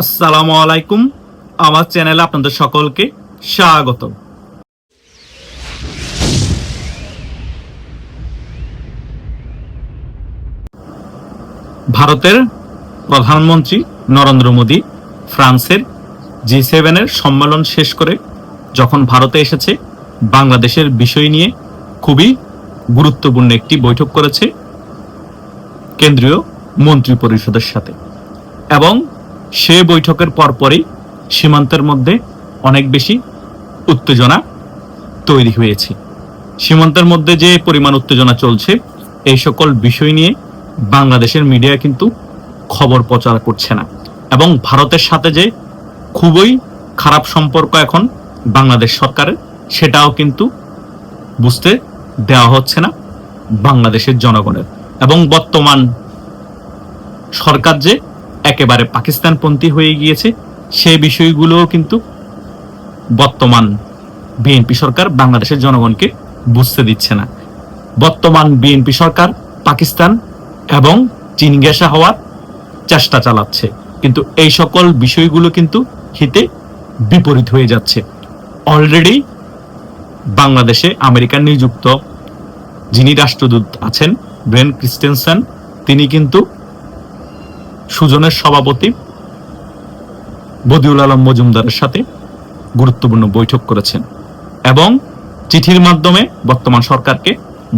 আসসালামু আলাইকুম। আমার চ্যানেলে আপনাদের সকলকে স্বাগত। ভারতের প্রধানমন্ত্রী নরেন্দ্র মোদী ফ্রান্সের G7 সম্মেলন শেষ করে যখন ভারতে এসেছে, বাংলাদেশের বিষয় নিয়ে খুবই গুরুত্বপূর্ণ একটি বৈঠক করেছে কেন্দ্রীয় মন্ত্রী পরিষদের সাথে। এবং সে বৈঠকের পরপরই সীমান্তের মধ্যে অনেক বেশি উত্তেজনা তৈরি হয়েছে। সীমান্তের মধ্যে যে পরিমাণ উত্তেজনা চলছে, এই সকল বিষয় নিয়ে বাংলাদেশের মিডিয়া কিন্তু খবর প্রচার করছে না। এবং ভারতের সাথে যে খুবই খারাপ সম্পর্ক এখন বাংলাদেশ সরকারের, সেটাও কিন্তু বুঝতে দেওয়া হচ্ছে না বাংলাদেশের জনগণের। এবং বর্তমান সরকার যে একেবারে পাকিস্তানপন্থী হয়ে গিয়েছে, সেই বিষয়গুলোও কিন্তু বর্তমান বিএনপি সরকার বাংলাদেশের জনগণকে বুঝতে দিচ্ছে না। বর্তমান বিএনপি সরকার পাকিস্তান এবং চীন ঘেঁষা হওয়ার চেষ্টা চালাচ্ছে, কিন্তু এই সকল বিষয়গুলো কিন্তু হিতে বিপরীত হয়ে যাচ্ছে। অলরেডি বাংলাদেশে আমেরিকার নিযুক্ত যিনি রাষ্ট্রদূত আছেন ব্রেন ক্রিস্টেনসেন, তিনি কিন্তু সুজনের সভাপতি বদিউল আলম মজুমদারের সাথে গুরুত্বপূর্ণ বৈঠক করেছেন এবং চিঠির মাধ্যমে বর্তমান সরকারকে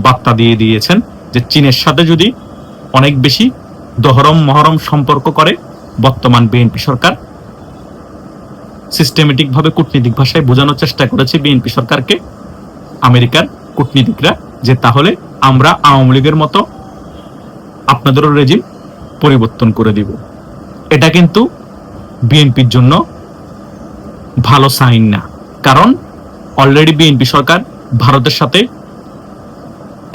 বার্তা দিয়ে দিয়েছেন যে চীনের সাথে যদি অনেক বেশি দহরম মহরম সম্পর্ক করে, বর্তমান বিএনপি সরকার সিস্টেমেটিকভাবে কূটনীতিক ভাষায় বোঝানোর চেষ্টা করেছে বিএনপি সরকারকে, আমেরিকার কূটনীতিকরা, যে তাহলে আমরা আওয়ামী লীগের মতো আপনাদেরও রেজিম পরিবর্তন করে দিব। এটা কিন্তু বিএনপির জন্য ভালো সাইন না, কারণ অলরেডি বিএনপি সরকার ভারতের সাথে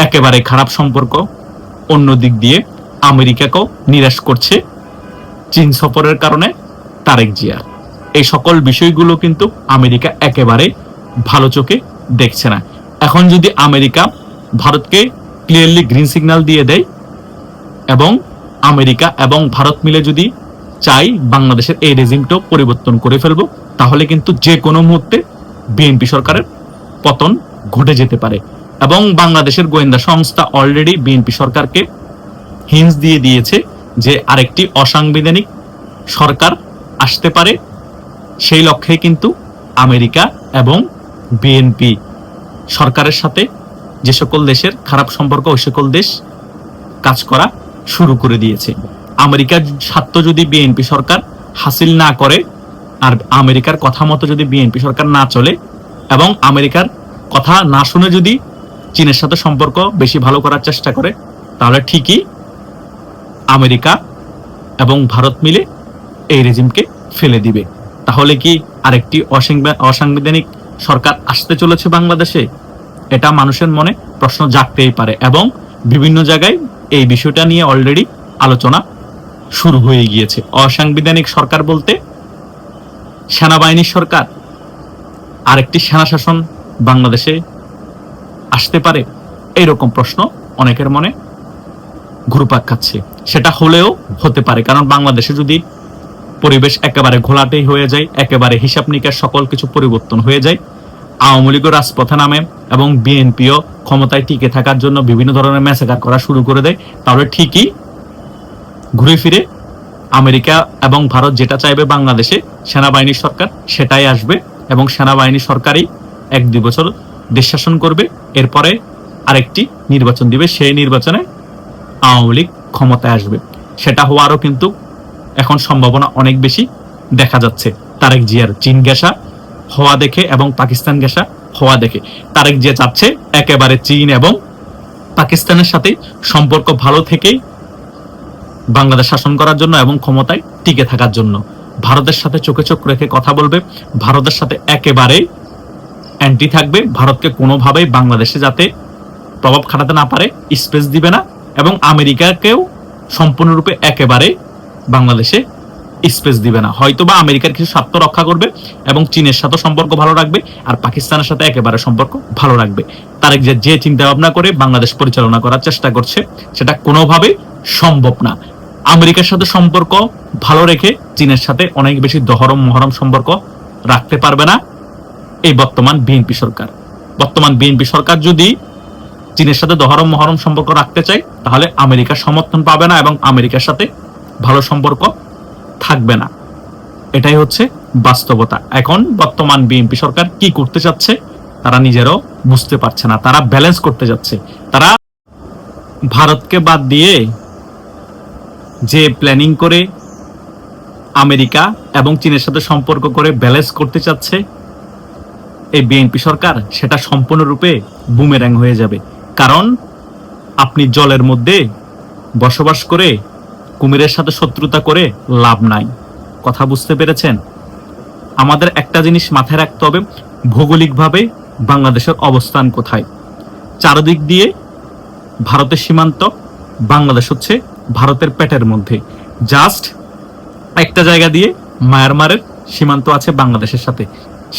একেবারে খারাপ সম্পর্ক, অন্য দিক দিয়ে আমেরিকাকেও নিরাশ করছে চীন সফরের কারণে তারেক জিয়ার। এই সকল বিষয়গুলো কিন্তু আমেরিকা একেবারে ভালো চোখে দেখছে না। এখন যদি আমেরিকা ভারতকে ক্লিয়ারলি গ্রিন সিগন্যাল দিয়ে দেয় এবং আমেরিকা এবং ভারত মিলে যদি চাই বাংলাদেশের এই রেজিমটাও পরিবর্তন করে ফেলবো, তাহলে কিন্তু যে কোনো মুহূর্তে বিএনপি সরকারের পতন ঘটে যেতে পারে। এবং বাংলাদেশের গোয়েন্দা সংস্থা অলরেডি বিএনপি সরকারকে হিন্টস দিয়ে দিয়েছে যে আরেকটি অসাংবিধানিক সরকার আসতে পারে। সেই লক্ষ্যে কিন্তু আমেরিকা এবং বিএনপি সরকারের সাথে যে সকল দেশের খারাপ সম্পর্ক, ওই সকল দেশ কাজ করা শুরু করে দিয়েছে। আমেরিকার স্বার্থ যদি বিএনপি সরকার হাসিল না করে, আর আমেরিকার কথা মতো যদি বিএনপি সরকার না চলে এবং আমেরিকার কথা না শুনে যদি চীনের সাথে সম্পর্ক বেশি ভালো করার চেষ্টা করে, তাহলে ঠিকই আমেরিকা এবং ভারত মিলে এই রেজিমকে ফেলে দিবে। তাহলে কি আরেকটি অসাংবিধানিক সরকার আসতে চলেছে বাংলাদেশে? এটা মানুষের মনে প্রশ্ন জাগতেই পারে এবং বিভিন্ন জায়গায় এই বিষয়টা নিয়ে অলরেডি আলোচনা শুরু হয়ে গিয়েছে। অসাংবিধানিক সরকার বলতে সেনাবাহিনীর সরকার, আরেকটি সেনা শাসন বাংলাদেশে আসতে পারে, এইরকম প্রশ্ন অনেকের মনে ঘুরপাক খাচ্ছে। সেটা হলেও হতে পারে, কারণ বাংলাদেশে যদি পরিবেশ একেবারে ঘোলাটেই হয়ে যায়, একেবারে হিসাব নিকাশ সকল কিছু পরিবর্তন হয়ে যায়, আওয়ামী লীগও রাজপথে নামে এবং বিএনপিও ক্ষমতায় টিকে থাকার জন্য বিভিন্ন ধরনের ম্যাসাকার করা শুরু করে দেয়, তাহলে ঠিকই ঘুরে ফিরে আমেরিকা এবং ভারত যেটা চাইবে বাংলাদেশে সেনাবাহিনীর সরকার, সেটাই আসবে এবং সেনাবাহিনী সরকারই 1-2 বছর দেশ শাসন করবে, এরপরে আরেকটি নির্বাচন দিবে, সেই নির্বাচনে আওয়ামী লীগ ক্ষমতায় আসবে। সেটা হওয়ারও কিন্তু এখন সম্ভাবনা অনেক বেশি দেখা যাচ্ছে তারেক জিয়ার চীন ঘেঁষা হওয়া দেখে এবং পাকিস্তান ঘেঁষা হওয়া দেখে। তারেক জিয়া চাচ্ছে একেবারে চীন এবং পাকিস্তানের সাথে সম্পর্ক ভালো থেকেই বাংলাদেশ শাসন করার জন্য এবং ক্ষমতায় টিকে থাকার জন্য। ভারতের সাথে চোখে চোখ রেখে কথা বলবে, ভারতের সাথে একেবারে অ্যান্টি থাকবে, ভারতকে কোনোভাবেই বাংলাদেশে যাতে প্রভাব খাটাতে না পারে স্পেস দিবে না, এবং আমেরিকাকেও সম্পূর্ণরূপে একেবারে বাংলাদেশে স্পেস দিবে না। হয়তোবা আমেরিকার কিছু স্বার্থ রক্ষা করবে এবং চীনের সাথে সম্পর্ক ভালো রাখবে, আর পাকিস্তানের সাথে একেবারে সম্পর্ক ভালো রাখবে। তারেক যে চিন্তা ভাবনা করে বাংলাদেশ পরিচালনা করার চেষ্টা করছে, সেটা কোনোভাবেই সম্ভব না। আমেরিকার সাথে সম্পর্ক ভালো রেখে চীনের সাথে অনেক বেশি দহরম মহরম সম্পর্ক রাখতে পারবে না এই বর্তমান বিএনপি সরকার। বর্তমান বিএনপি সরকার যদি চীনের সাথে দহরম মহরম সম্পর্ক রাখতে চায় তাহলে আমেরিকার সমর্থন পাবে না এবং আমেরিকার সাথে ভালো সম্পর্ক থাকবে না। এটাই হচ্ছে বাস্তবতা। এখন বর্তমান বিএনপি সরকার কি করতে চাচ্ছে তারা নিজেরাও বুঝতে পারছে না। তারা ব্যালেন্স করতে যাচ্ছে। তারা ভারতকে বাদ দিয়ে যে প্ল্যানিং করে আমেরিকা এবং চীনের সাথে সম্পর্ক করে ব্যালেন্স করতে চাচ্ছে এই বিএনপি সরকার, সেটা সম্পূর্ণরূপে বুমেরাং হয়ে যাবে। কারণ আপনি জলের মধ্যে বসবাস করে কুমিরের সাথে শত্রুতা করে লাভ নাই। কথা বুঝতে পেরেছেন? আমাদের একটা জিনিস মাথায় রাখতে হবে, ভৌগোলিকভাবে বাংলাদেশের অবস্থান কোথায়। চারদিক দিয়ে ভারতের সীমান্ত, বাংলাদেশ হচ্ছে ভারতের পেটের মধ্যে। জাস্ট একটা জায়গা দিয়ে মায়ানমারের সীমান্ত আছে বাংলাদেশের সাথে,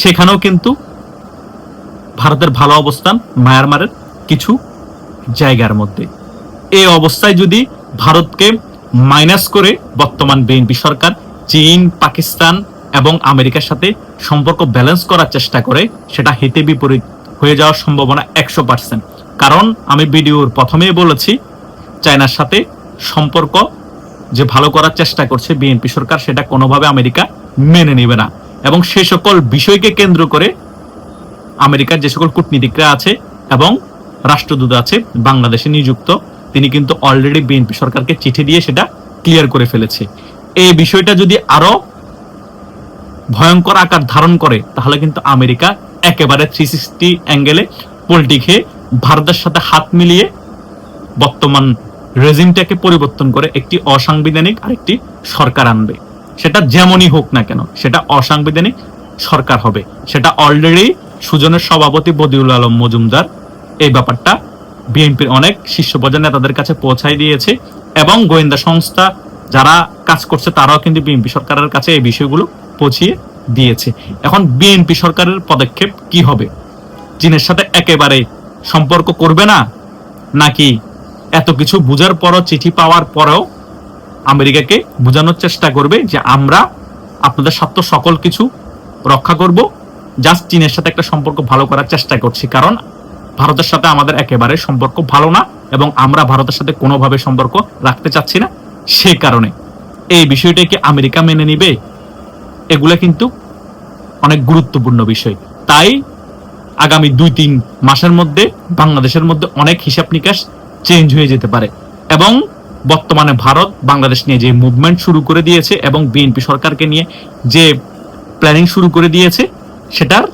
সেখানেও কিন্তু ভারতের ভালো অবস্থান মায়ানমারের কিছু জায়গার মধ্যে। এই অবস্থায় যদি ভারতকে মাইনাস করে বর্তমান বিএনপি সরকার চীন, পাকিস্তান এবং আমেরিকার সাথে সম্পর্ক ব্যালেন্স করার চেষ্টা করে, সেটা হিতে বিপরীত হয়ে যাওয়ার সম্ভাবনা 100%। কারণ আমি ভিডিওর প্রথমেই বলেছি, চায়নার সাথে সম্পর্ক যে ভালো করার চেষ্টা করছে বিএনপি সরকার, সেটা কোনোভাবে আমেরিকা মেনে নেবে না। এবং সে সকল বিষয়কে কেন্দ্র করে আমেরিকার যে সকল কূটনীতিকরা আছে এবং রাষ্ট্রদূত আছে বাংলাদেশে নিযুক্ত, তিনি কিন্তু অলরেডি বিএনপি সরকারকে চিঠি দিয়ে সেটা ক্লিয়ার করে ফেলেছে। এই বিষয়টা যদি আরো ভয়ঙ্কর আকার ধারণ করে তাহলে কিন্তু আমেরিকা একেবারে 360 অ্যাঙ্গেলে পল্টি খেয়ে ভারতের সাথে হাত মিলিয়ে বর্তমান রেজিমটাকে পরিবর্তন করে একটি অসাংবিধানিক আরেকটি সরকার আনবে। সেটা যেমনই হোক না কেন, সেটা অসাংবিধানিক সরকার হবে। সেটা অলরেডি সুজনের সভাপতি বদিউল আলম মজুমদার এই ব্যাপারটা বিএনপির অনেক শীর্ষ পর্যায়ের নেতাদের কাছে পৌঁছাই দিয়েছে এবং গোয়েন্দা সংস্থা যারা কাজ করছে তারাও কিন্তু বিএনপি সরকারের কাছে এই বিষয়গুলো পৌঁছিয়ে দিয়েছে। এখন বিএনপি সরকারের পদক্ষেপ কি হবে? চীনের সাথে একেবারে সম্পর্ক করবে না, নাকি এত কিছু বুঝার পরও, চিঠি পাওয়ার পরেও আমেরিকাকে বোঝানোর চেষ্টা করবে যে আমরা আপনাদের স্বার্থ সকল কিছু রক্ষা করব, জাস্ট চীনের সাথে একটা সম্পর্ক ভালো করার চেষ্টা করছি, কারণ ভারতের সাথে আমাদের একেবারে সম্পর্ক ভালো না এবং আমরা ভারতের সাথে কোনোভাবে সম্পর্ক রাখতে চাচ্ছি না। সে কারণে এই বিষয়টা কি আমেরিকা মেনে নিবে? এগুলা কিন্তু অনেক গুরুত্বপূর্ণ বিষয়। তাই আগামী 2-3 মাসের মধ্যে বাংলাদেশের মধ্যে অনেক হিসাব নিকাশ চেঞ্জ হয়ে যেতে পারে এবং বর্তমানে ভারত বাংলাদেশ নিয়ে যে মুভমেন্ট শুরু করে দিয়েছে এবং বিএনপি সরকারকে নিয়ে যে প্ল্যানিং শুরু করে দিয়েছে, সেটার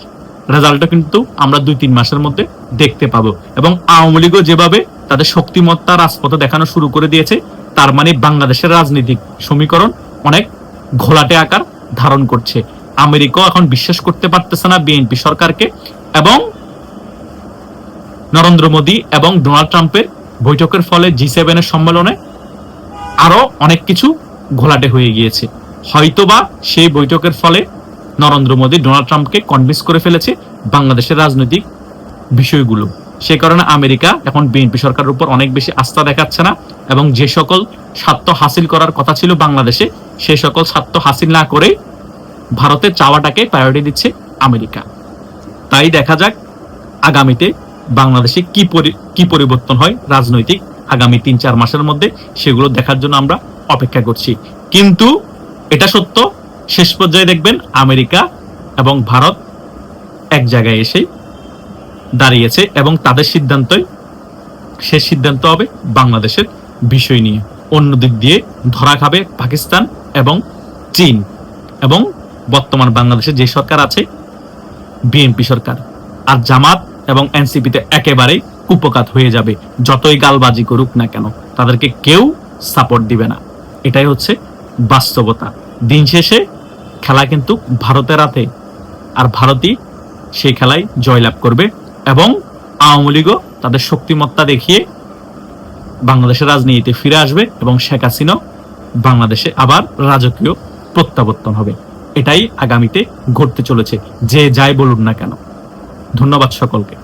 রেজাল্টটা কিন্তু আমরা 2-3 মাসের মধ্যে দেখতে পাবো। এবং আওয়ামী লীগও যেভাবে তাদের শক্তিমত্তা রাজপথে দেখানো শুরু করে দিয়েছে, তার মানে বাংলাদেশের রাজনৈতিক সমীকরণ অনেক ঘোলাটে আকার ধারণ করছে। আমেরিকাও এখন বিশ্বাস করতে পারতেছে না বিএনপি সরকারকে এবং নরেন্দ্র মোদী এবং ডোনাল্ড ট্রাম্পের বৈঠকের ফলে G7 এর সম্মেলনে আরো অনেক কিছু ঘোলাটে হয়ে গিয়েছে। হয়তোবা সেই বৈঠকের ফলে নরেন্দ্র মোদী ডোনাল্ড ট্রাম্পকে কনভিন্স করে ফেলেছে বাংলাদেশের রাজনৈতিক বিষয়গুলো। সে কারণে আমেরিকা এখন বিএনপি সরকারের উপর অনেক বেশি আস্থা দেখাচ্ছে না এবং যে সকল স্বার্থ হাসিল করার কথা ছিল বাংলাদেশে, সে সকল স্বার্থ হাসিল না করে ভারতের চাওয়াটাকে প্রায়োরিটি দিচ্ছে আমেরিকা। তাই দেখা যাক আগামীতে বাংলাদেশে কি পরিবর্তন হয় রাজনৈতিক আগামী 3-4 মাসের মধ্যে, সেগুলো দেখার জন্য আমরা অপেক্ষা করছি। কিন্তু এটা সত্য, শেষ পর্যায়ে দেখবেন আমেরিকা এবং ভারত এক জায়গায় এসে দাঁড়িয়েছে এবং তাদের সিদ্ধান্তই শেষ সিদ্ধান্ত হবে বাংলাদেশের বিষয় নিয়ে। অন্য দিক দিয়ে ধরা খাবে পাকিস্তান এবং চীন এবং বর্তমান বাংলাদেশে যে সরকার আছে বিএনপি সরকার। আর জামাত এবং এনসিপিতে একেবারেই কুপকাত হয়ে যাবে। যতই গালবাজি করুক না কেন, তাদেরকে কেউ সাপোর্ট দিবে না। এটাই হচ্ছে বাস্তবতা। দিন শেষে খেলা কিন্তু ভারতের হাতে, আর ভারতই সেই খেলায় জয়লাভ করবে এবং আওয়ামী লীগও তাদের শক্তিমত্তা দেখিয়ে বাংলাদেশের রাজনীতিতে ফিরে আসবে এবং শেখ হাসিনা বাংলাদেশে আবার রাজকীয় প্রত্যাবর্তন হবে। এটাই আগামীতে ঘটতে চলেছে, যে যাই বলুন না কেন। ধন্যবাদ সকলকে।